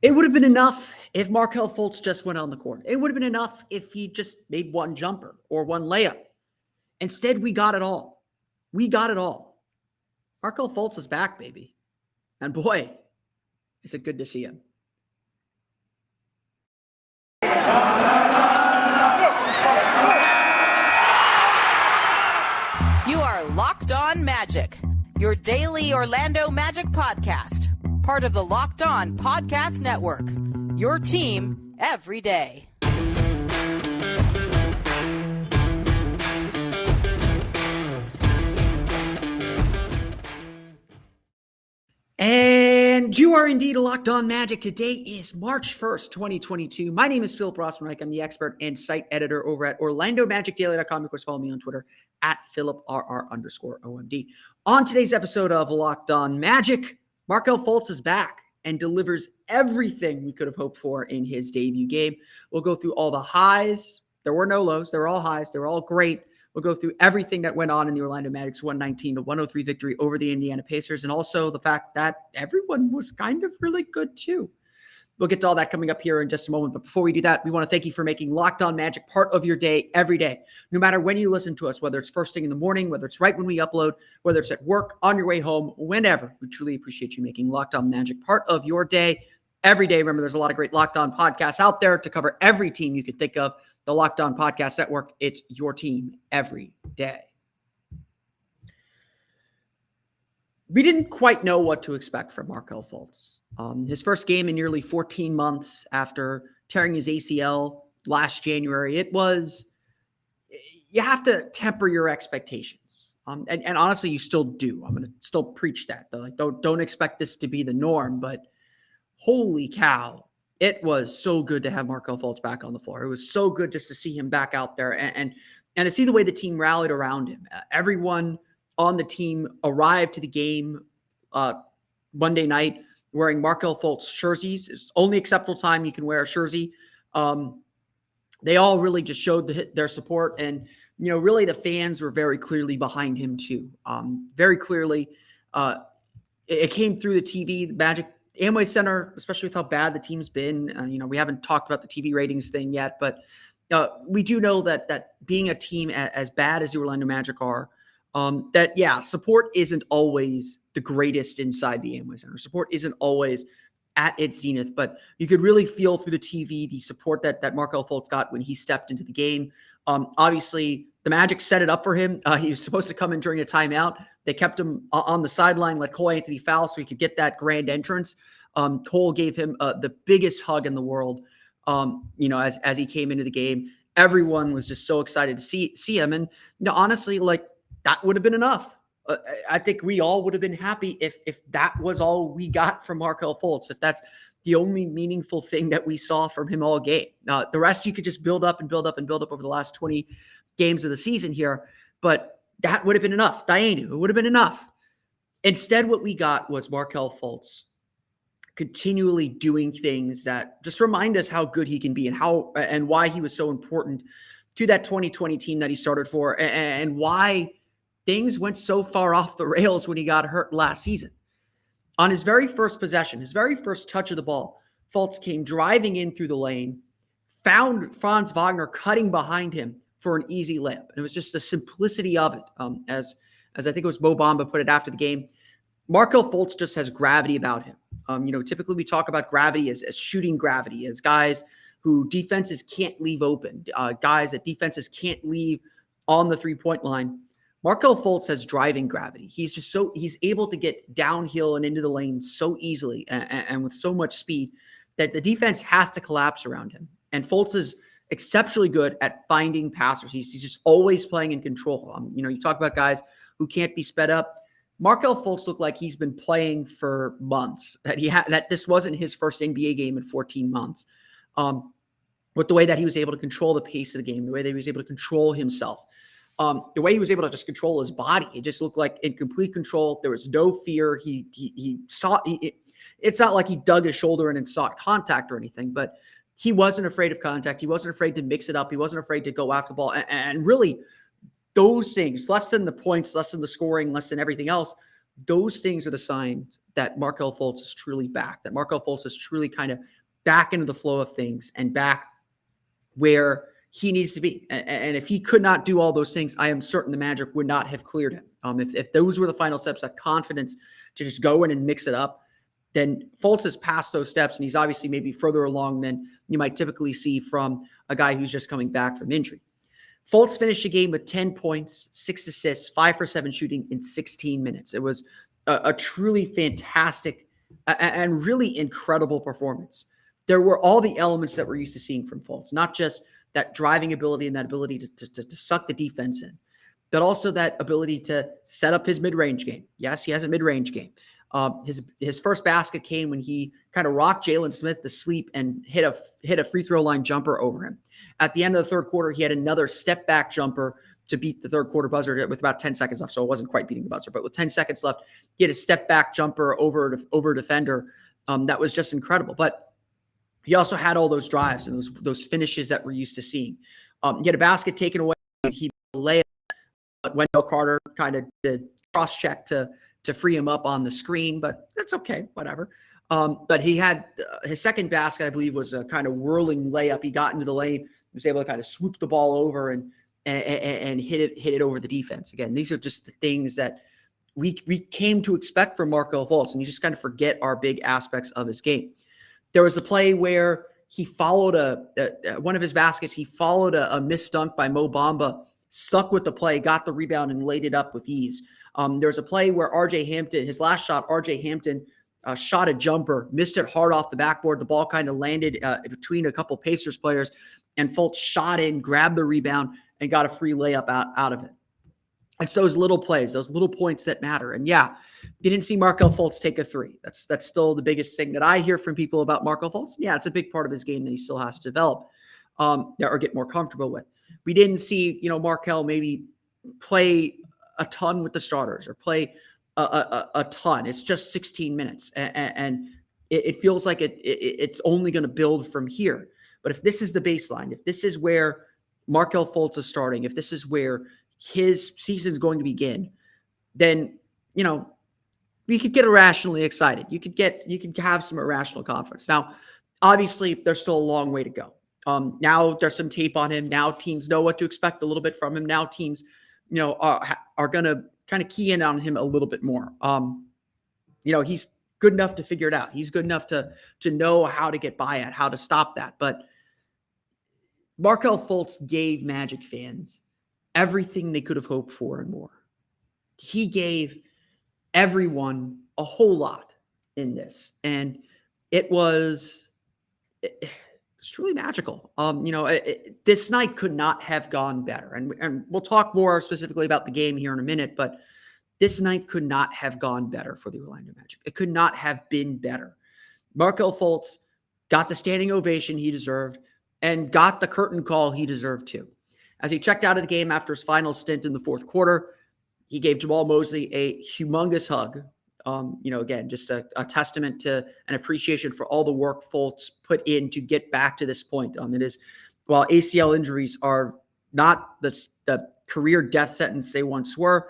It would have been enough if Markelle Fultz just went on the court. It would have been enough if he just made one jumper or one layup. Instead, we got it all. We got it all. Markelle Fultz is back, baby. And boy, is it good to see him. You are Locked On Magic, your daily Orlando Magic podcast, part of the Locked On Podcast Network, your team every day. And you are indeed Locked On Magic. Today is March 1st, 2022. My name is Philip Rossman-Reich. I'm the expert and site editor over at OrlandoMagicDaily.com. Of course, follow me on Twitter at PhilipRR_OMD. On today's episode of Locked On Magic, Markelle Fultz is back and delivers everything we could have hoped for in his debut game. We'll go through all the highs. There were no lows. They were all highs. They were all great. We'll go through everything that went on in the Orlando Magic's 119-103 victory over the Indiana Pacers, and also the fact that everyone was kind of really good too. We'll get to all that coming up here in just a moment. But before we do that, we want to thank you for making Locked On Magic part of your day every day. No matter when you listen to us, whether it's first thing in the morning, whether it's right when we upload, whether it's at work, on your way home, whenever. We truly appreciate you making Locked On Magic part of your day every day. Remember, there's a lot of great Locked On podcasts out there to cover every team you could think of. The Locked On Podcast Network, it's your team every day. We didn't quite know what to expect from Markelle Fultz. His first game in nearly 14 months after tearing his ACL last January, you have to temper your expectations. And honestly, you still do. I'm going to still preach that. Like, don't expect this to be the norm, but holy cow. It was so good to have Markelle Fultz back on the floor. It was so good just to see him back out there and to see the way the team rallied around him. Everyone on the team arrived to the game Monday night wearing Markelle Fultz jerseys. It's only acceptable time you can wear a jersey. They all really just showed their support, and really the fans were very clearly behind him too. Very clearly, it came through the TV. The Magic Amway Center, especially with how bad the team's been. We haven't talked about the TV ratings thing yet, but we do know that being a team as bad as the Orlando Magic are, support isn't always the greatest inside the Amway Center. Support isn't always at its zenith, but you could really feel through the TV the support that Markelle Fultz got when he stepped into the game. Obviously, the Magic set it up for him. He was supposed to come in during a timeout. They kept him on the sideline, let Cole Anthony foul so he could get that grand entrance. Cole gave him the biggest hug in the world, as he came into the game. Everyone was just so excited to see him. And honestly, like, that would have been enough. I think we all would have been happy if that was all we got from Markelle Fultz, if that's the only meaningful thing that we saw from him all game. The rest you could just build up over the last 20 games of the season here, but that would have been enough. It would have been enough. Instead, what we got was Markelle Fultz continually doing things that just remind us how good he can be and why he was so important to that 2020 team that he started for, and why things went so far off the rails when he got hurt last season. On his very first possession, his very first touch of the ball, Fultz came driving in through the lane, found Franz Wagner cutting behind him for an easy layup. And it was just the simplicity of it. As I think it was Mo Bamba put it after the game, Markelle Fultz just has gravity about him. Typically we talk about gravity as shooting gravity, as guys who defenses can't leave open, guys that defenses can't leave on the three-point line. Markelle Fultz has driving gravity. He's able to get downhill and into the lane so easily and with so much speed that the defense has to collapse around him. And Fultz is exceptionally good at finding passers. He's just always playing in control. You talk about guys who can't be sped up. Markelle Fultz looked like he's been playing for months, that this wasn't his first NBA game in 14 months. With the way that he was able to control the pace of the game, the way that he was able to control himself. The way he was able to just control his body, it just looked like in complete control. There was no fear. It's not like he dug his shoulder in and sought contact or anything, but he wasn't afraid of contact. He wasn't afraid to mix it up. He wasn't afraid to go after the ball. And really, those things, less than the points, less than the scoring, less than everything else, those things are the signs that Markelle Fultz is truly back, that Markelle Fultz is truly kind of back into the flow of things and back where he needs to be. And if he could not do all those things, I am certain the Magic would not have cleared him. If those were the final steps, that confidence to just go in and mix it up, then Fultz has passed those steps, and he's obviously maybe further along than you might typically see from a guy who's just coming back from injury. Fultz finished the game with 10 points, 6 assists, 5 for 7 shooting in 16 minutes. It was a truly fantastic and really incredible performance. There were all the elements that we're used to seeing from Fultz, not just that driving ability and that ability to suck the defense in, but also that ability to set up his mid-range game. Yes, he has a mid-range game. His first basket came when he kind of rocked Jalen Smith to sleep and hit a free throw line jumper over him. At the end of the third quarter, he had another step back jumper to beat the third quarter buzzer with about 10 seconds left. So it wasn't quite beating the buzzer, but with 10 seconds left, he had a step back jumper over a defender. That was just incredible. But he also had all those drives and those finishes that we're used to seeing. He had a basket taken away. He lay it. Wendell Carter kind of did cross check to free him up on the screen, but that's okay, whatever. But he had his second basket, I believe, was a kind of whirling layup. He got into the lane, was able to kind of swoop the ball over and hit it over the defense. Again, these are just the things that we came to expect from Markelle Fultz, and you just kind of forget our big aspects of his game. There was a play where he followed one of his baskets. He followed a missed dunk by Mo Bamba, stuck with the play, got the rebound, and laid it up with ease. There was a play where RJ Hampton, his last shot, RJ Hampton shot a jumper, missed it hard off the backboard. The ball kind of landed between a couple Pacers players, and Fultz shot in, grabbed the rebound, and got a free layup out of it. It's those little plays, those little points that matter. And yeah, you didn't see Markelle Fultz take a three. That's still the biggest thing that I hear from people about Markelle Fultz. Yeah, it's a big part of his game that he still has to develop or get more comfortable with. We didn't see, Markelle maybe play a ton with the starters or play a ton. It's just 16 minutes. And it feels like it's only going to build from here. But if this is the baseline, if this is where Markelle Fultz is starting, if this is where his season's going to begin, then, we could get irrationally excited. You could have some irrational confidence. Now, obviously, there's still a long way to go. Now there's some tape on him. Now teams know what to expect a little bit from him. Now teams, are going to kind of key in on him a little bit more. He's good enough to figure it out. He's good enough to know how to get by at, how to stop that. But Markelle Fultz gave Magic fans everything they could have hoped for and more. He gave everyone a whole lot in this, and it was truly magical. This night could not have gone better, and we'll talk more specifically about the game here in a minute, but this night could not have gone better for the Orlando Magic. It could not have been better. Markelle Fultz got the standing ovation he deserved and got the curtain call he deserved too. As he checked out of the game after his final stint in the fourth quarter, he gave Jamal Mosley a humongous hug. Again, just a testament to an appreciation for all the work Fultz put in to get back to this point. It is, while ACL injuries are not the career death sentence they once were,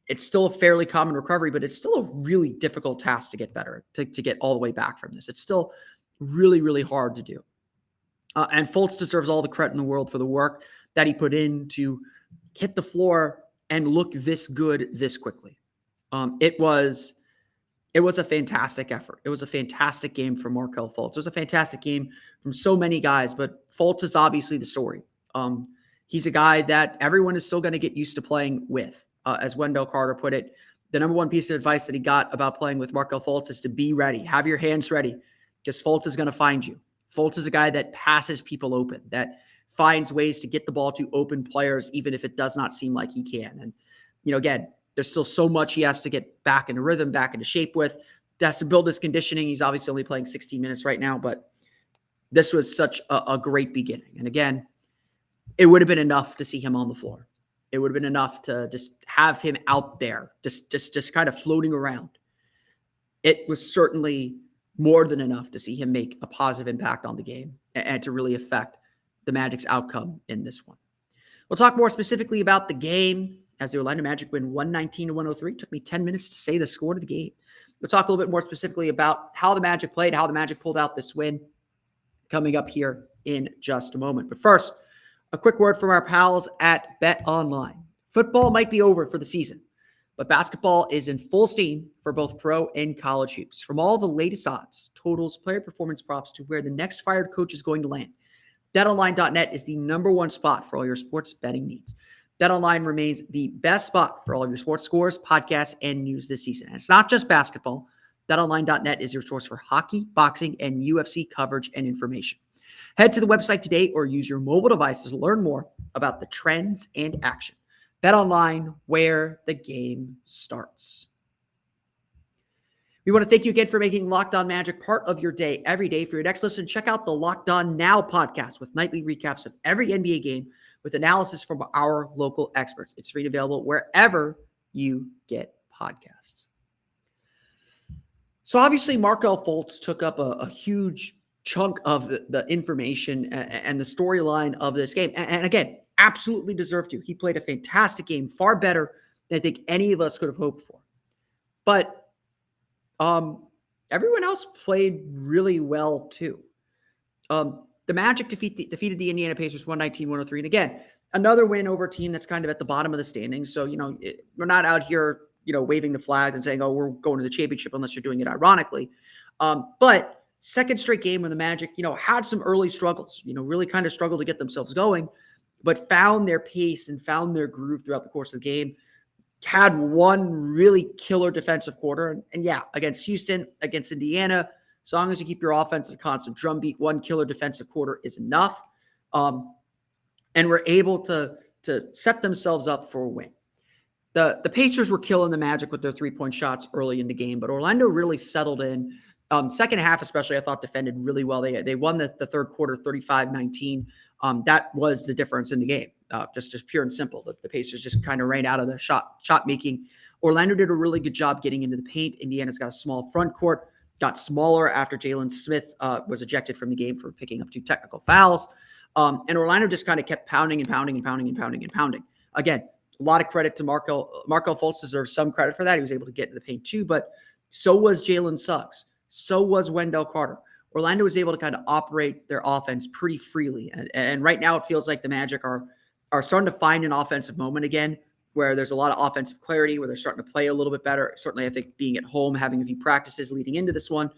it's still a fairly common recovery, but it's still a really difficult task to get better, to get all the way back from this. It's still really, really hard to do. And Fultz deserves all the credit in the world for the work that he put in to hit the floor and look this good this quickly. It was a fantastic effort. It was a fantastic game from Markelle Fultz. It was a fantastic game from so many guys, but Fultz is obviously the story. He's a guy that everyone is still going to get used to playing with. As Wendell Carter put it, the number one piece of advice that he got about playing with Markelle Fultz is to be ready. Have your hands ready, because Fultz is going to find you. Fultz is a guy that passes people open, that finds ways to get the ball to open players, even if it does not seem like he can. And, again, there's still so much he has to get back into rhythm, back into shape with. That's to build his conditioning. He's obviously only playing 16 minutes right now, but this was such a great beginning. And again, it would have been enough to see him on the floor. It would have been enough to just have him out there, just kind of floating around. It was certainly more than enough to see him make a positive impact on the game and to really affect the Magic's outcome in this one. We'll talk more specifically about the game as the Orlando Magic win 119-103. It took me 10 minutes to say the score to the game. We'll talk a little bit more specifically about how the Magic played, how the Magic pulled out this win, coming up here in just a moment. But first, a quick word from our pals at BetOnline. Football might be over for the season, but basketball is in full steam for both pro and college hoops. From all the latest odds, totals, player performance props to where the next fired coach is going to land, BetOnline.net is the number one spot for all your sports betting needs. BetOnline remains the best spot for all of your sports scores, podcasts, and news this season. And it's not just basketball. BetOnline.net is your source for hockey, boxing, and UFC coverage and information. Head to the website today or use your mobile devices to learn more about the trends and action. BetOnline, where the game starts. We want to thank you again for making Locked On Magic part of your day every day. For your next listen, check out the Locked On Now podcast with nightly recaps of every NBA game with analysis from our local experts. It's free and available wherever you get podcasts. So obviously, Markelle Fultz took up a huge chunk of the information and the storyline of this game. And again, absolutely deserved to. He played a fantastic game, far better than I think any of us could have hoped for. But everyone else played really well too. The Magic defeated the Indiana Pacers 119-103. And again, another win over a team that's kind of at the bottom of the standings. So, we're not out here, waving the flags and saying, oh, we're going to the championship unless you're doing it ironically. But second straight game when the Magic, had some early struggles, really kind of struggled to get themselves going, but found their pace and found their groove throughout the course of the game. Had one really killer defensive quarter. And yeah, against Houston, against Indiana, as long as you keep your offense at a constant drumbeat, one killer defensive quarter is enough. And we're able to set themselves up for a win. The Pacers were killing the Magic with their three-point shots early in the game, but Orlando really settled in. Second half especially, I thought defended really well. They won the third quarter 35-19. That was the difference in the game. Just pure and simple. The Pacers just kind of ran out of the shot making. Orlando did a really good job getting into the paint. Indiana's got a small front court, got smaller after Jalen Smith was ejected from the game for picking up 2 technical fouls. And Orlando just kind of kept pounding and pounding and pounding and pounding and pounding. Again, a lot of credit to Markelle Fultz. Deserves some credit for that. He was able to get to the paint too, but so was Jalen Suggs. So was Wendell Carter. Orlando was able to kind of operate their offense pretty freely. And right now it feels like the Magic are starting to find an offensive moment again, where there's a lot of offensive clarity, where they're starting to play a little bit better. Certainly, I think being at home, having a few practices leading into this one,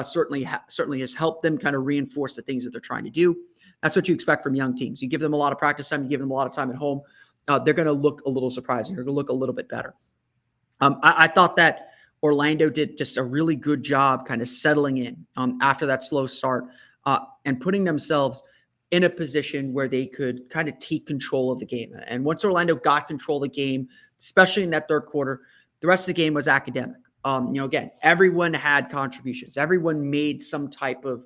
certainly has helped them kind of reinforce the things that they're trying to do. That's what you expect from young teams. You give them a lot of practice time, you give them a lot of time at home, they're going to look a little surprising. They're going to look a little bit better. I thought that Orlando did just a really good job kind of settling in after that slow start and putting themselves in a position where they could kind of take control of the game. And once Orlando got control of the game, especially in that third quarter, the rest of the game was academic. Again, everyone had contributions. Everyone made some type of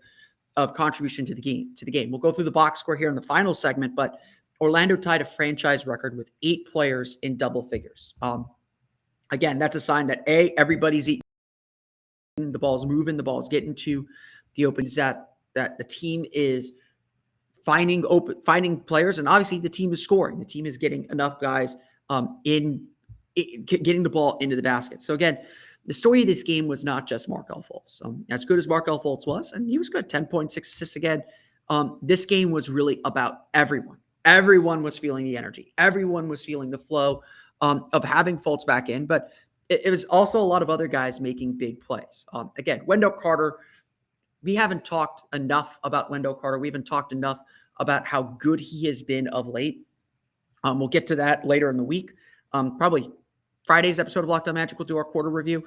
contribution to the game. We'll go through the box score here in the final segment, but Orlando tied a franchise record with 8 players in double figures. Again, that's a sign that everybody's eating, the ball's moving, the ball's getting to the openings, that the team is finding players, and obviously the team is scoring. The team is getting enough guys getting the ball into the basket. So again, the story of this game was not just Markelle Fultz. As good as Markelle Fultz was, and he was good, 10.6 assists again. This game was really about everyone. Everyone was feeling the energy. Everyone was feeling the flow of having Fultz back in, but it was also a lot of other guys making big plays. Again, Wendell Carter, we haven't talked enough about Wendell Carter. We haven't talked enough about how good he has been of late. We'll get to that later in the week. Probably Friday's episode of Locked On Magic, we'll do our quarter review.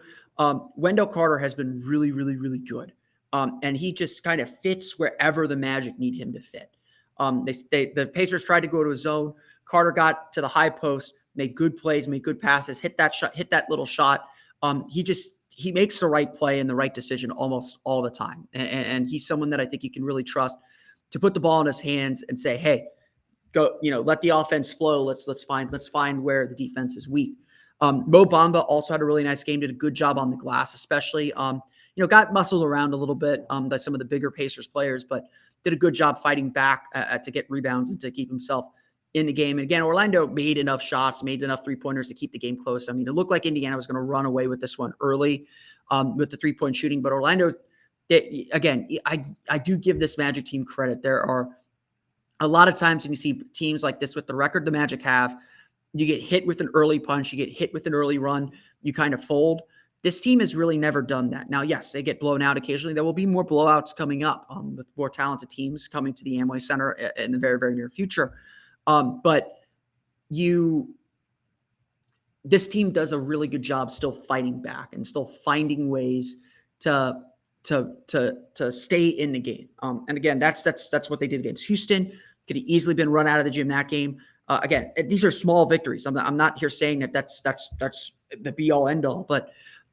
Wendell Carter has been really, really, really good. And he just kind of fits wherever the Magic need him to fit. The Pacers tried to go to a zone. Carter got to the high post, made good plays, made good passes, hit that little shot. He makes the right play and the right decision almost all the time. And he's someone that I think you can really trust to put the ball in his hands and say, hey, go, let the offense flow. Let's find where the defense is weak. Mo Bamba also had a really nice game, did a good job on the glass, especially, got muscled around a little bit by some of the bigger Pacers players, but did a good job fighting back to get rebounds and to keep himself in the game. And again, Orlando made enough shots, made enough three-pointers to keep the game close. I mean, it looked like Indiana was going to run away with this one early with the three-point shooting, but Orlando, again, I do give this Magic team credit. There are a lot of times when you see teams like this with the record the Magic have, you get hit with an early punch, you get hit with an early run, you kind of fold. This team has really never done that. Now, yes, they get blown out occasionally. There will be more blowouts coming up with more talented teams coming to the Amway Center in the very, very near future. But this team does a really good job still fighting back and still finding ways to stay in the game. And again, that's what they did against Houston. Could have easily been run out of the gym that game. Again, these are small victories. I'm not here saying that that's the be all end all, but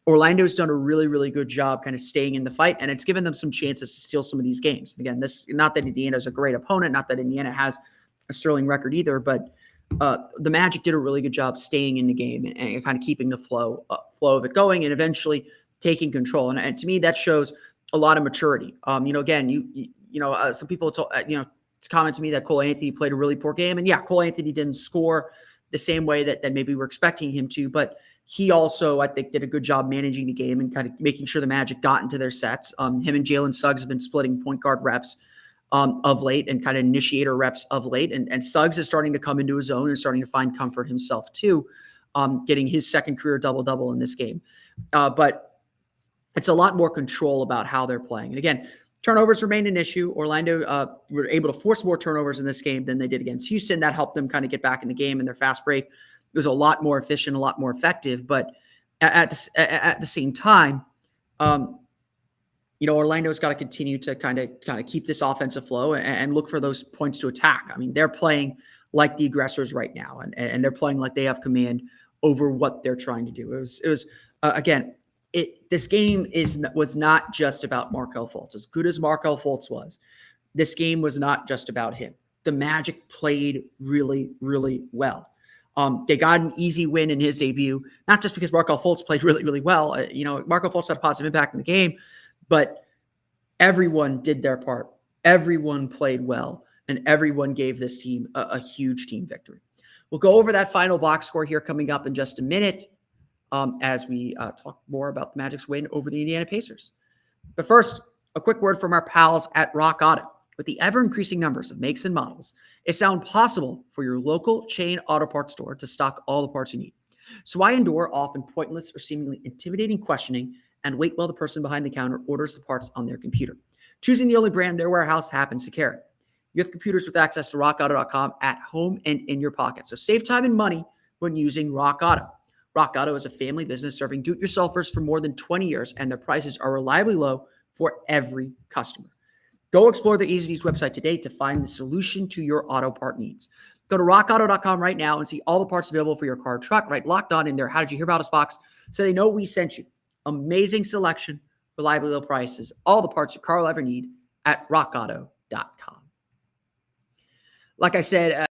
Orlando's done a really, really good job kind of staying in the fight, and it's given them some chances to steal some of these games. Again, not that Indiana is a great opponent, not that Indiana has a sterling record either, but the Magic did a really good job staying in the game and kind of keeping the flow of it going, and eventually taking control. And to me, that shows a lot of maturity. Again, some people comment to me that Cole Anthony played a really poor game, and yeah, Cole Anthony didn't score the same way that maybe we're expecting him to, but he also, I think, did a good job managing the game and kind of making sure the Magic got into their sets. Him and Jalen Suggs have been splitting point guard reps of late and kind of initiator reps of late. And Suggs is starting to come into his own and starting to find comfort himself too, getting his second career double-double in this game. But it's a lot more control about how they're playing. And again, turnovers remain an issue. Orlando were able to force more turnovers in this game than they did against Houston. That helped them kind of get back in the game, and their fast break was a lot more efficient, a lot more effective. But at the same time, Orlando's got to continue to kind of keep this offensive flow and look for those points to attack. I mean, they're playing like the aggressors right now, and they're playing like they have command over what they're trying to do. It was again, this game was not just about Markelle Fultz. As good as Markelle Fultz was, this game was not just about him. The Magic played really, really well. They got an easy win in his debut, not just because Markelle Fultz played really, really well. Markelle Fultz had a positive impact in the game, but everyone did their part. Everyone played well, and everyone gave this team a huge team victory. We'll go over that final box score here coming up in just a minute as we talk more about the Magic's win over the Indiana Pacers. But first, a quick word from our pals at Rock Auto. With the ever-increasing numbers of makes and models, it's now impossible for your local chain auto parts store to stock all the parts you need. So why endure often pointless or seemingly intimidating questioning and wait while the person behind the counter orders the parts on their computer, choosing the only brand their warehouse happens to carry? You have computers with access to rockauto.com at home and in your pocket. So save time and money when using Rock Auto. Rock Auto is a family business serving do-it-yourselfers for more than 20 years, and their prices are reliably low for every customer. Go explore the easy-to-use website today to find the solution to your auto part needs. Go to rockauto.com right now and see all the parts available for your car or truck. Right, Locked On in their How Did You Hear About Us box so they know we sent you. Amazing selection, reliably low prices, all the parts your car will ever need at rockauto.com. Like I said,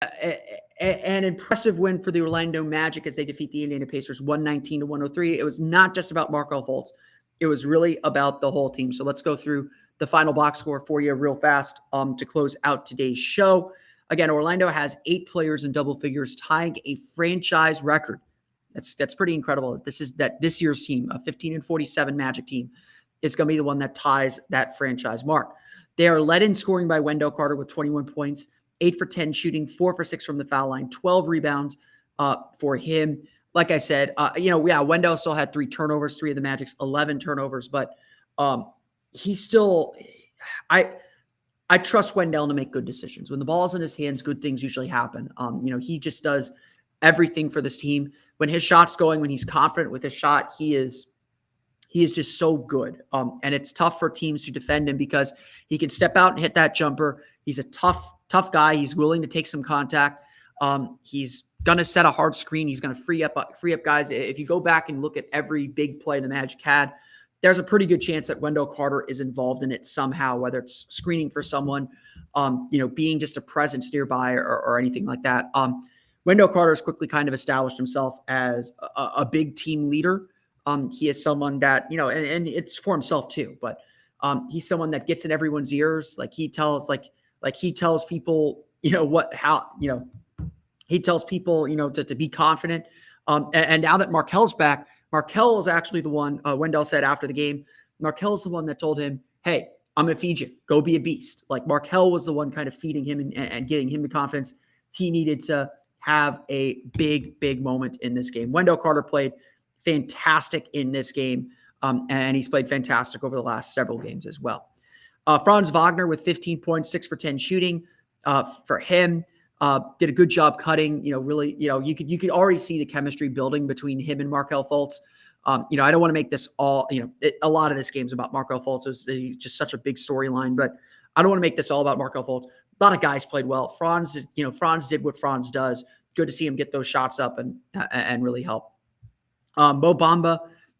an impressive win for the Orlando Magic as they defeat the Indiana Pacers 119-103. It was not just about Markelle Fultz. It was really about the whole team. So let's go through the final box score for you real fast to close out today's show. Again, Orlando has 8 players in double figures, tying a franchise record. That's pretty incredible. This year's team, a 15-47 Magic team, is going to be the one that ties that franchise mark. They are led in scoring by Wendell Carter with 21 points, 8 for 10 shooting, 4 for 6 from the foul line, 12 rebounds for him. Like I said, Wendell still had 3 turnovers, 3 of the Magic's 11 turnovers, but he's still, I trust Wendell to make good decisions. When the ball's in his hands, good things usually happen. He just does everything for this team. When his shot's going, when he's confident with his shot, he is just so good. And it's tough for teams to defend him because he can step out and hit that jumper. He's a tough guy. He's willing to take some contact. He's going to set a hard screen. He's going to free up guys. If you go back and look at every big play the Magic had, there's a pretty good chance that Wendell Carter is involved in it somehow, whether it's screening for someone, being just a presence nearby or anything like that. Wendell Carter has quickly kind of established himself as a big team leader. He is someone that, and it's for himself too, but he's someone that gets in everyone's ears. He tells people, He tells people, to be confident. And now that Markelle's back, Markelle is actually the one, Wendell said after the game, Markelle's the one that told him, hey, I'm going to feed you. Go be a beast. Like Markelle was the one kind of feeding him and giving him the confidence he needed to have a big, big moment in this game. Wendell Carter played fantastic in this game, and he's played fantastic over the last several games as well. Franz Wagner with 15 points, 6 for 10 shooting for him. Did a good job cutting, really, you could already see the chemistry building between him and Markelle Fultz. I don't want to make this all, a lot of this game's about Markelle Fultz. It's just such a big storyline, but I don't want to make this all about Markelle Fultz. A lot of guys played well. Franz did what Franz does. Good to see him get those shots up and really help. Mo Bamba,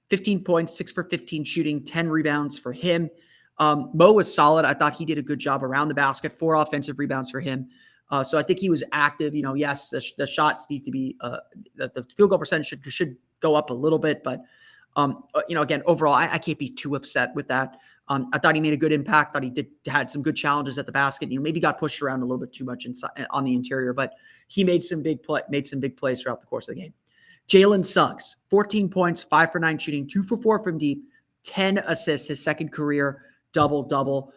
15 points, 6 for 15 shooting, 10 rebounds for him. Mo was solid. I thought he did a good job around the basket, 4 offensive rebounds for him. So I think he was active. Yes, the shots need to be, the field goal percentage should go up a little bit, but again, overall, I can't be too upset with that. I thought he made a good impact. Thought he had some good challenges at the basket. Maybe got pushed around a little bit too much inside on the interior, but he made some big plays throughout the course of the game. Jalen Suggs, 14 points, 5 for 9 shooting, 2 for 4 from deep, 10 assists, his second career double-double.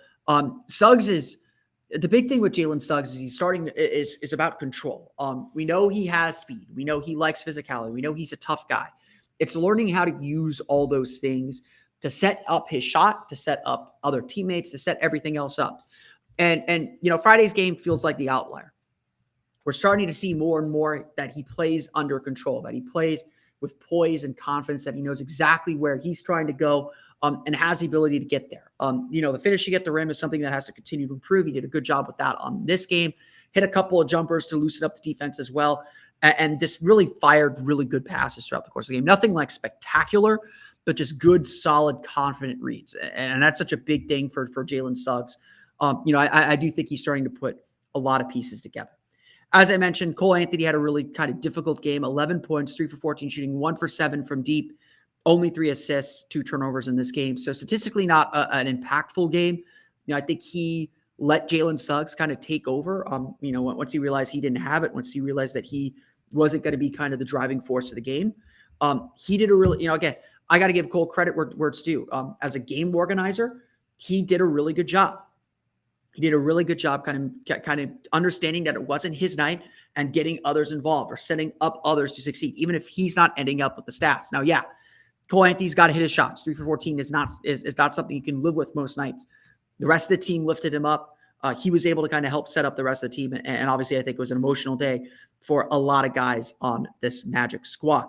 Suggs is the big thing with Jalen Suggs is about control. We know he has speed. We know he likes physicality. We know he's a tough guy. It's learning how to use all those things to set up his shot, to set up other teammates, to set everything else up. And Friday's game feels like the outlier. We're starting to see more and more that he plays under control, that he plays with poise and confidence, that he knows exactly where he's trying to go, and has the ability to get there. The finishing at the rim is something that has to continue to improve. He did a good job with that on this game. Hit a couple of jumpers to loosen up the defense as well. And just really fired really good passes throughout the course of the game. Nothing like spectacular, but just good, solid, confident reads. And that's such a big thing for Jalen Suggs. I do think he's starting to put a lot of pieces together. As I mentioned, Cole Anthony had a really kind of difficult game. 11 points, 3 for 14 shooting, 1 for 7 from deep. Only 3 assists, 2 turnovers in this game. So statistically not an impactful game. I think he let Jalen Suggs kind of take over. Once he realized he didn't have it, once he realized that he wasn't going to be kind of the driving force of the game. He did a really, again, I got to give Cole credit where it's due. As a game organizer, he did a really good job. He did a really good job kind of understanding that it wasn't his night and getting others involved or setting up others to succeed, even if he's not ending up with the stats. Now, yeah, Cole Anthony's got to hit his shots. 3 for 14 is not something you can live with most nights. The rest of the team lifted him up. He was able to kind of help set up the rest of the team. And obviously, I think it was an emotional day for a lot of guys on this Magic squad.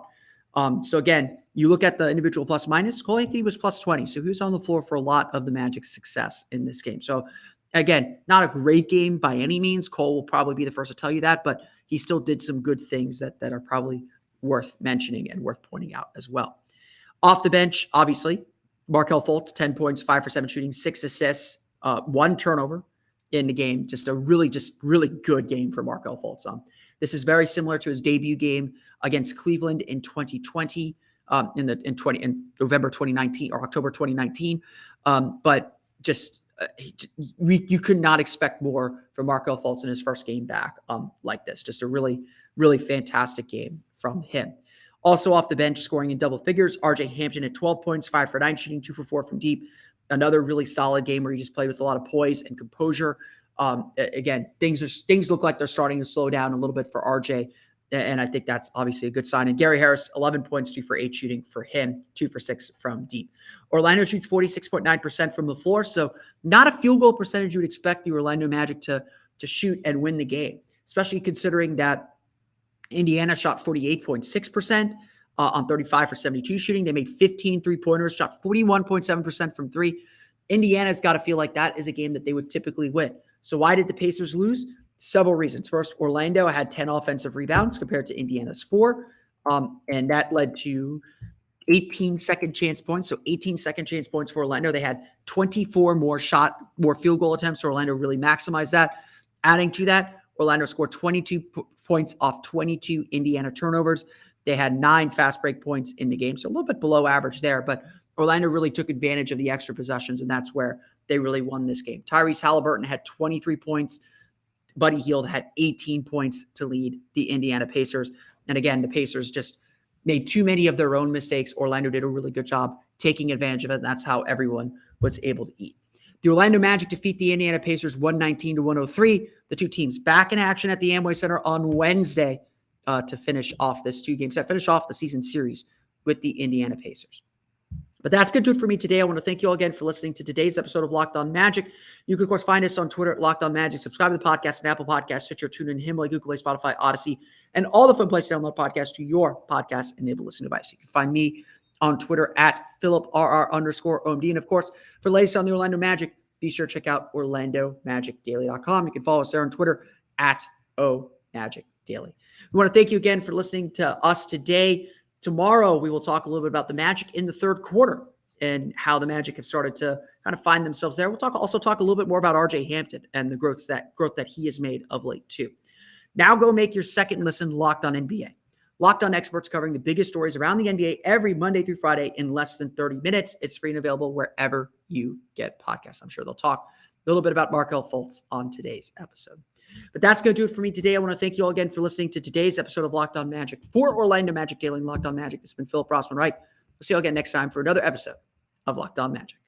So again, you look at the individual plus minus, Cole Anthony was plus 20. So he was on the floor for a lot of the Magic's success in this game. So again, not a great game by any means. Cole will probably be the first to tell you that, but he still did some good things that are probably worth mentioning and worth pointing out as well. Off the bench, obviously, Markelle Fultz, 10 points, 5 for 7 shooting, 6 assists, 1 turnover in the game. Just really good game for Markelle Fultz. This is very similar to his debut game against Cleveland in 2020, in November 2019 or October 2019. But just you could not expect more from Markelle Fultz in his first game back like this. Just a really, really fantastic game from him. Also off the bench, scoring in double figures, RJ Hampton at 12 points, 5 for 9 shooting, 2 for 4 from deep. Another really solid game where he just played with a lot of poise and composure. Again, things look like they're starting to slow down a little bit for RJ, and I think that's obviously a good sign. And Gary Harris, 11 points, 2 for 8 shooting for him, 2 for 6 from deep. Orlando shoots 46.9% from the floor, so not a field goal percentage you would expect the Orlando Magic to shoot and win the game, especially considering that Indiana shot 48.6% on 35 for 72 shooting. They made 15 3-pointers, shot 41.7% from 3. Indiana's got to feel like that is a game that they would typically win. So why did the Pacers lose? Several reasons. First, Orlando had 10 offensive rebounds compared to Indiana's 4, and that led to 18 second chance points. So 18 second chance points for Orlando. They had 24 more field goal attempts, so Orlando really maximized that. Adding to that, Orlando scored 22 points off 22 Indiana turnovers. They had 9 fast break points in the game, so a little bit below average there, but Orlando really took advantage of the extra possessions, and that's where they really won this game. Tyrese Halliburton had 23 points, Buddy Hield had 18 points to lead the Indiana Pacers. And again, the Pacers just made too many of their own mistakes. Orlando did a really good job taking advantage of it. And that's how everyone was able to eat. The Orlando Magic defeat the Indiana Pacers 119-103. The two teams back in action at the Amway Center on Wednesday to finish off this 2-game set, finish off the season series with the Indiana Pacers. But that's going to do it for me today. I want to thank you all again for listening to today's episode of Locked On Magic. You can, of course, find us on Twitter at Locked On Magic. Subscribe to the podcast and Apple Podcasts, Stitcher, TuneIn, Himalaya, Google Play, Spotify, Odyssey, and all the fun places to download podcasts to your podcast-enabled listening device. You can find me on Twitter at PhilipRR_OMD. And, of course, for the latest on the Orlando Magic, be sure to check out OrlandoMagicDaily.com. You can follow us there on Twitter at OMagicDaily. We want to thank you again for listening to us today. Tomorrow, we will talk a little bit about the Magic in the third quarter and how the Magic have started to kind of find themselves there. We'll also talk a little bit more about RJ Hampton and the growth that he has made of late too. Now go make your second listen Locked On NBA. Locked On experts covering the biggest stories around the NBA every Monday through Friday in less than 30 minutes. It's free and available wherever you get podcasts. I'm sure they'll talk a little bit about Markelle Fultz on today's episode. But that's going to do it for me today. I want to thank you all again for listening to today's episode of Locked On Magic. For Orlando Magic Daily and Locked On Magic, this has been Philip Rossman-Wright. We'll see you all again next time for another episode of Locked On Magic.